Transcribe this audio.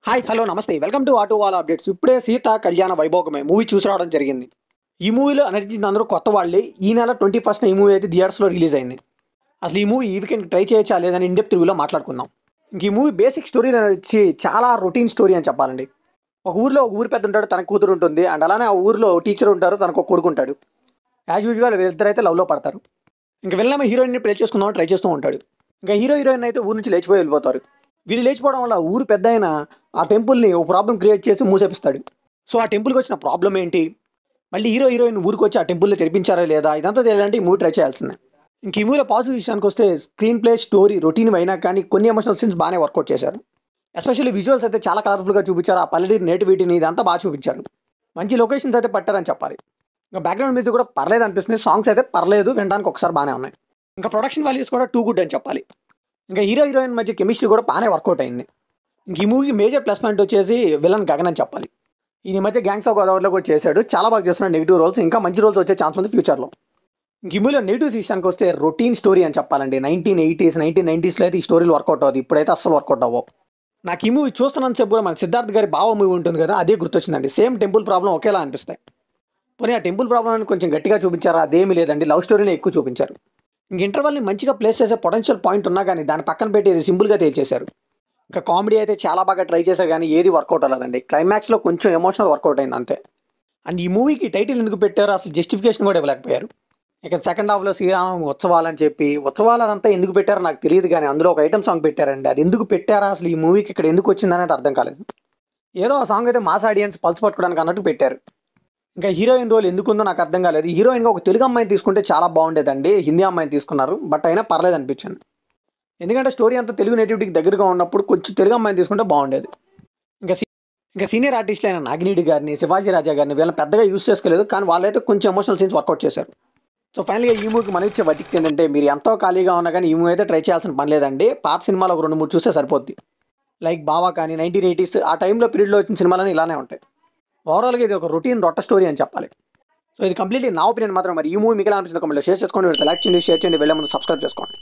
Hi hello నమస్తే welcome to auto వాలా updates. ఇప్పుడే సీత కళ్యాణ వైభోగమే మూవీ చూసి రావడం జరిగింది. ఈ మూవీలో నటించిన అందరూ కొత్త వాళ్ళే. ఈ నెల 21న ఈ మూవీ అయితే థియేటర్స్లో రిలీజ్ అయింది. అసలు ఈ మూవీ ఈ వీకెండ్ ట్రై చేయొచ్చా లేదని ఇండెప్త్ రివ్యూలో మాట్లాడుకుందాం. ఇంక ఈ మూవీ బేసిక్ స్టోరీ వచ్చి చాలా రొటీన్ స్టోరీ అని చెప్పాలండి. ఒక ఊరిలో ఒక ఊరి పెద్ద ఉంటాడు, తన కూతురు ఉంటుంది. అండ్ అలానే ఆ ఊరిలో టీచర్ ఉంటారు, తనకు ఒక కొడుకు ఉంటాడు. యాజ్ యూజువల్ వీళ్ళిద్దరైతే లవ్లో పడతారు. ఇంక వెళ్ళామో హీరోయిన్ని పెళ్లి చేసుకుందామని ట్రై చేస్తూ ఉంటాడు. ఇంకా హీరోయిన్ అయితే ఊరి నుంచి లేచిపోయి వెళ్ళిపోతారు. వీళ్ళు లేచిపోవడం వల్ల ఊరు పెద్ద అయిన ఆ టెంపుల్ని ఒక ప్రాబ్లం క్రియేట్ చేసి మూసేపిస్తాడు. సో ఆ టెంపుల్కి వచ్చిన ప్రాబ్లం ఏంటి, మళ్ళీ హీరోయిన్ ఊరికి వచ్చి ఆ టెంపుల్ని తెరిపించారా లేదా, ఇదంతా తెలియాలంటే ఈ మూవీ ట్రై చేయాల్సిందే. ఇంక ఈ మూవీలో పాజిటివ్ విషయానికి వస్తే స్క్రీన్ ప్లే స్టోరీ రొటీన్ అయినా కానీ కొన్ని ఎమోషనల్ సీన్స్ బాగానే వర్కౌట్ చేశారు. ఎస్పెషల్లీ విజువల్స్ అయితే చాలా కలర్ఫుల్గా చూపించారు. ఆ పల్లెడి నేటివిటీని ఇదంతా బాగా చూపించారు. మంచి లొకేషన్స్ అయితే పట్టారని చెప్పాలి. ఇంకా బ్యాక్గ్రౌండ్ మ్యూజిక్ కూడా పర్లేదు అనిపిస్తుంది. సాంగ్స్ అయితే పర్లేదు, వినడానికి ఒకసారి బాగానే ఉన్నాయి. ఇంకా ప్రొడక్షన్ వాల్యూస్ కూడా టూ గుడ్ అని చెప్పాలి. ఇంకా హీరోయిన్ మధ్య కెమిస్ట్రీ కూడా బాగానే వర్కౌట్ అయింది. ఇంక ఈ మూవీకి మేజర్ ప్లస్ పాయింట్ వచ్చేసి విలన్ గగన్ అని చెప్పాలి. ఈ మధ్య గ్యాంగ్స్ ఆఫ్ గోదావరిలో కూడా చేశాడు, చాలా బాగా చేస్తున్నాడు నెగిటివ్ రోల్స్. ఇంకా మంచి రోల్స్ వచ్చే ఛాన్స్ ఉంది ఫ్యూచర్లో. ఇంక ఈ మూవీలో నెగిటివ్ విషయానికి వస్తే రొటీన్ స్టోరీ అని చెప్పాలండి. 1980s 1990sలో అయితే ఈ స్టోరీలు వర్కౌట్ అవుతుంది, ఇప్పుడైతే అస్సలు వర్కౌట్ అవ్వవు. నాకు ఈ మూవీ చూస్తున్నాను చెప్పు కూడా మన సిద్ధార్థ్ గారి బావ మూవీ ఉంటుంది కదా, అదే గుర్తొచ్చిందండి. సేమ్ టెంపుల్ ప్రాబ్లం ఒకేలా అనిపిస్తాయి. పోనీ ఆ టెంపుల్ ప్రాబ్లం కొంచెం గట్టిగా చూపించారా, అదేమీ లేదండి. లవ్ స్టోరీని ఎక్కువ చూపించారు. ఇంక ఇంటర్వల్ని మంచిగా ప్లేస్ చేసే పొటెన్షియల్ పాయింట్ ఉన్నా కానీ దాన్ని పక్కన పెట్టి ఇది సింపుల్గా తేల్చేశారు. ఇంకా కామెడీ అయితే చాలా బాగా ట్రై చేశారు కానీ ఏది వర్కౌట్ అవ్వలేదండి. క్లైమాక్స్లో కొంచెం ఎమోషనల్ వర్కౌట్ అయింది అంతే. అండ్ ఈ మూవీకి టైటిల్ ఎందుకు పెట్టారో అసలు జస్టిఫికేషన్ కూడా ఇవ్వలేకపోయారు. ఇక సెకండ్ హాఫ్లో శ్రీరామ ఉత్సవాలని చెప్పి ఉత్సవాలు అదంతా ఎందుకు పెట్టారో నాకు తెలియదు, కానీ అందులో ఒక ఐటమ్ సాంగ్ పెట్టారండి. అది ఎందుకు పెట్టారా, అసలు ఈ మూవీకి ఇక్కడ ఎందుకు వచ్చిందనేది అర్థం కాలేదు. ఏదో ఆ సాంగ్ అయితే మాస్ ఆడియన్స్ పల్స్ పట్టుకోవడానికి అన్నట్టు పెట్టారు. ఇంకా హీరోయిన్ రోల్ ఎందుకుందో నాకు అర్థం కాలేదు. హీరోయిన్గా ఒక తెలుగు అమ్మాయిని తీసుకుంటే చాలా బాగుండేదండి, హిందీ అమ్మాయిని తీసుకున్నారు. బట్ అయినా పర్లేదు అనిపించింది. ఎందుకంటే స్టోరీ అంతా తెలుగు నేటివిటీకి దగ్గరగా ఉన్నప్పుడు కొంచెం తెలుగు అమ్మాయిని తీసుకుంటే బాగుండేది. ఇంకా ఇంకా సీనియర్ ఆర్టిస్టులు అయిన నాగినీడి గారిని, శివాజీ రాజా గారిని వీళ్ళని పెద్దగా యూస్ చేసుకోలేదు, కానీ వాళ్ళైతే కొంచెం ఎమోషనల్ సీన్స్ వర్కౌట్ చేశారు. సో ఫైనల్గా ఈ మూవీకి మనం ఇచ్చే వర్డిక్ట్ ఏంటంటే, మీరు ఎంతో ఖాళీగా ఉన్నా కానీ ఈ మూవీ అయితే ట్రై చేయాల్సిన పని లేదండి. పాత సినిమాలు ఒక 2-3 చూస్తే సరిపోద్ది. లైక్ బావా కానీ 1980s ఆ టైంలో పీరియడ్లో వచ్చిన సినిమాలని ఇలానే ఉంటాయి. ఓవరాల్గా ఇది ఒక రొటీన్ రొట్ట స్టోరీ అని చెప్పాలి. సో ఇది కంప్లీట్లీ నా ఒపీనియన్ మాత్రం. మరి ఈ మూవీ మీకు ఎలా అనిపించింది కామెంట్లో షేర్ చేసుకోండి. లైక్ చేయండి, షేర్ చేయండి, వెళ్ళే ముందు సబ్స్క్రైబ్ చేసుకోండి.